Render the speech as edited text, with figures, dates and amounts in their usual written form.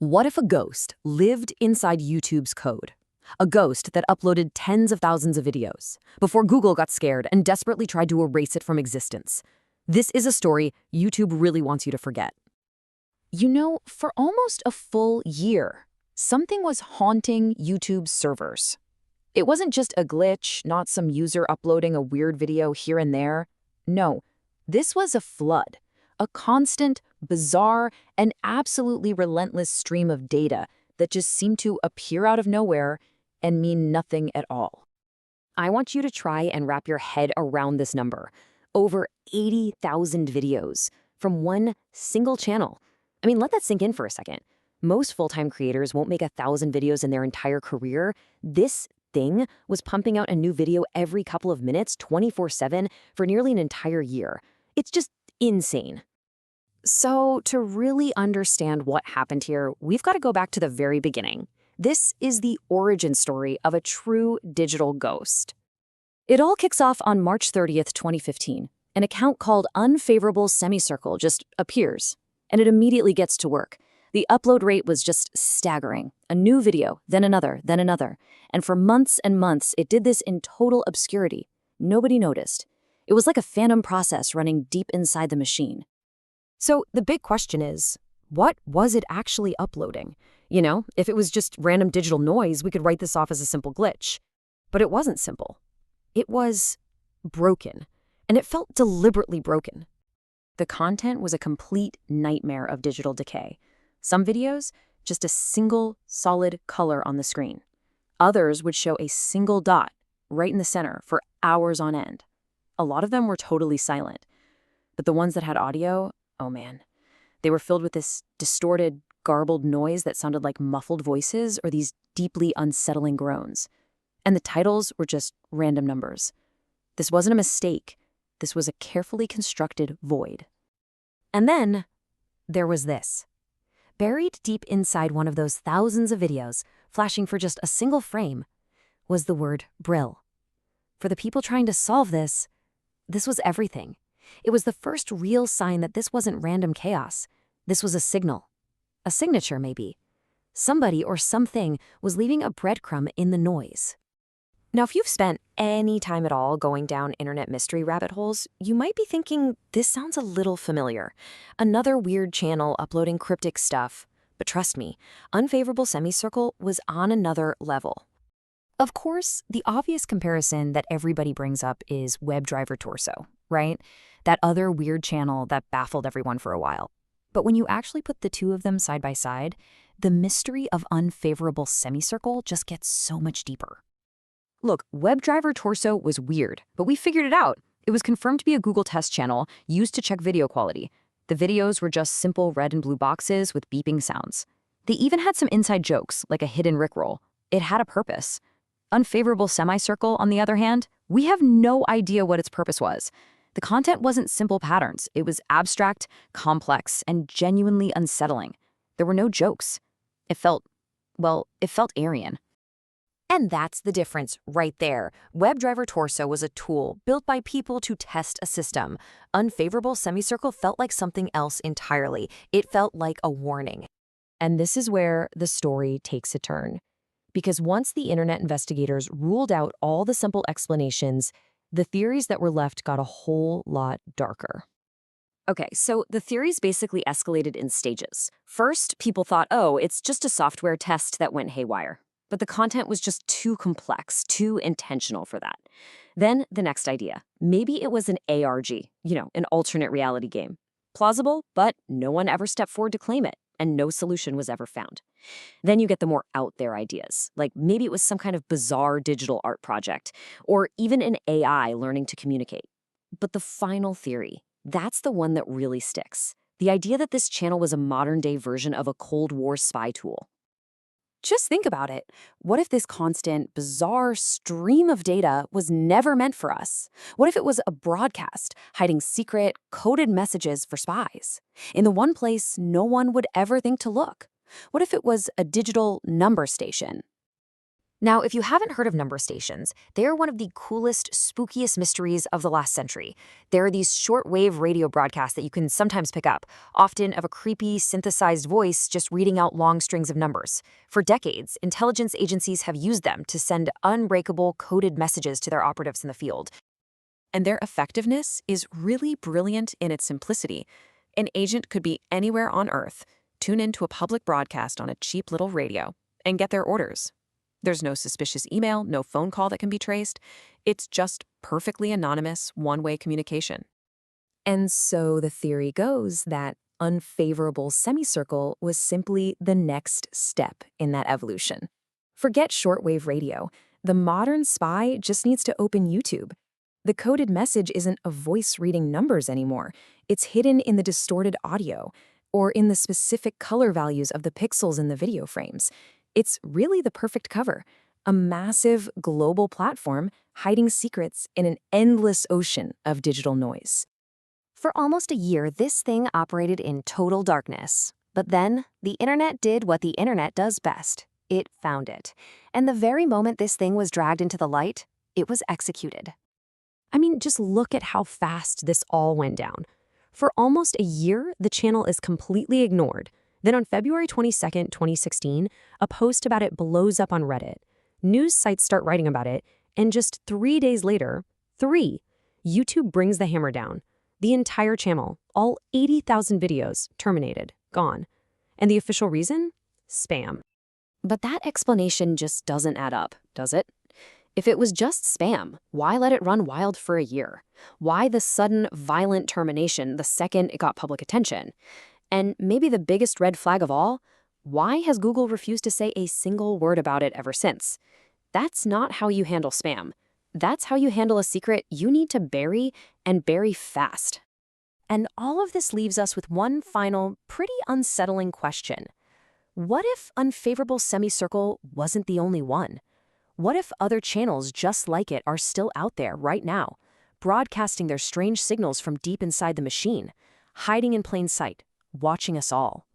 What if a ghost lived inside YouTube's code? A ghost that uploaded tens of thousands of videos before Google got scared and desperately tried to erase it from existence. This is a story YouTube really wants you to forget. You know, for almost a full year, something was haunting YouTube's servers. It wasn't just a glitch, not some user uploading a weird video here and there. No, this was a flood. A constant, bizarre, and absolutely relentless stream of data that just seemed to appear out of nowhere and mean nothing at all. I want you to try and wrap your head around this number. Over 80,000 videos from one single channel. I mean, let that sink in for a second. Most full-time creators won't make 1,000 videos in their entire career. This thing was pumping out a new video every couple of minutes, 24/7, for nearly an entire year. It's just insane. So, to really understand what happened here, we've got to go back to the very beginning. This is the origin story of a true digital ghost. It all kicks off on March 30th, 2015. An account called Unfavorable Semicircle just appears, and it immediately gets to work. The upload rate was just staggering. A new video, then another, and for months and months, it did this in total obscurity. Nobody noticed. It was like a phantom process running deep inside the machine. So the big question is, what was it actually uploading? You know, if it was just random digital noise, we could write this off as a simple glitch. But it wasn't simple. It was broken, and it felt deliberately broken. The content was a complete nightmare of digital decay. Some videos, just a single solid color on the screen. Others would show a single dot right in the center for hours on end. A lot of them were totally silent. But the ones that had audio, oh man, they were filled with this distorted, garbled noise that sounded like muffled voices or these deeply unsettling groans. And the titles were just random numbers. This wasn't a mistake. This was a carefully constructed void. And then there was this. Buried deep inside one of those thousands of videos, flashing for just a single frame, was the word BRİLL. For the people trying to solve this was everything. It was the first real sign that this wasn't random chaos. This was a signal. A signature, maybe. Somebody or something was leaving a breadcrumb in the noise. Now, if you've spent any time at all going down internet mystery rabbit holes, you might be thinking, this sounds a little familiar. Another weird channel uploading cryptic stuff. But trust me, Unfavorable Semicircle was on another level. Of course, the obvious comparison that everybody brings up is WebDriver Torso, right? That other weird channel that baffled everyone for a while. But when you actually put the two of them side by side, the mystery of Unfavorable Semicircle just gets so much deeper. Look, WebDriver Torso was weird, but we figured it out. It was confirmed to be a Google test channel used to check video quality. The videos were just simple red and blue boxes with beeping sounds. They even had some inside jokes, like a hidden Rickroll. It had a purpose. Unfavorable Semicircle, on the other hand, we have no idea what its purpose was. The content wasn't simple patterns. It was abstract, complex, and genuinely unsettling. There were no jokes. It felt alien. And that's the difference right there. WebDriver Torso was a tool built by people to test a system. Unfavorable Semicircle felt like something else entirely. It felt like a warning. And this is where the story takes a turn. Because once the internet investigators ruled out all the simple explanations, the theories that were left got a whole lot darker. Okay, so the theories basically escalated in stages. First, people thought, oh, it's just a software test that went haywire. But the content was just too complex, too intentional for that. Then the next idea. Maybe it was an ARG, an alternate reality game. Plausible, but no one ever stepped forward to claim it, and no solution was ever found. Then you get the more out there ideas, like maybe it was some kind of bizarre digital art project, or even an AI learning to communicate. But the final theory, that's the one that really sticks. The idea that this channel was a modern-day version of a Cold War spy tool. Just think about it. What if this constant, bizarre stream of data was never meant for us? What if it was a broadcast, hiding secret, coded messages for spies? In the one place no one would ever think to look? What if it was a digital number station? Now, if you haven't heard of number stations, they are one of the coolest, spookiest mysteries of the last century. There are these shortwave radio broadcasts that you can sometimes pick up, often of a creepy, synthesized voice just reading out long strings of numbers. For decades, intelligence agencies have used them to send unbreakable, coded messages to their operatives in the field. And their effectiveness is really brilliant in its simplicity. An agent could be anywhere on Earth, tune into a public broadcast on a cheap little radio, and get their orders. There's no suspicious email, no phone call that can be traced. It's just perfectly anonymous, one-way communication. And so the theory goes that unfavorable semicircle was simply the next step in that evolution. Forget shortwave radio. The modern spy just needs to open YouTube. The coded message isn't a voice reading numbers anymore. It's hidden in the distorted audio or in the specific color values of the pixels in the video frames. It's really the perfect cover, a massive global platform hiding secrets in an endless ocean of digital noise. For almost a year, this thing operated in total darkness. But then, the internet did what the internet does best. It found it. And the very moment this thing was dragged into the light, it was executed. I mean, just look at how fast this all went down. For almost a year, the channel is completely ignored. Then on February 22nd, 2016, a post about it blows up on Reddit. News sites start writing about it, and just 3 days later, YouTube brings the hammer down. The entire channel, all 80,000 videos, terminated, gone. And the official reason? Spam. But that explanation just doesn't add up, does it? If it was just spam, why let it run wild for a year? Why the sudden, violent termination the second it got public attention? And maybe the biggest red flag of all, why has Google refused to say a single word about it ever since? That's not how you handle spam. That's how you handle a secret you need to bury, and bury fast. And all of this leaves us with one final, pretty unsettling question. What if unfavorable semicircle wasn't the only one? What if other channels just like it are still out there right now, broadcasting their strange signals from deep inside the machine, hiding in plain sight, watching us all?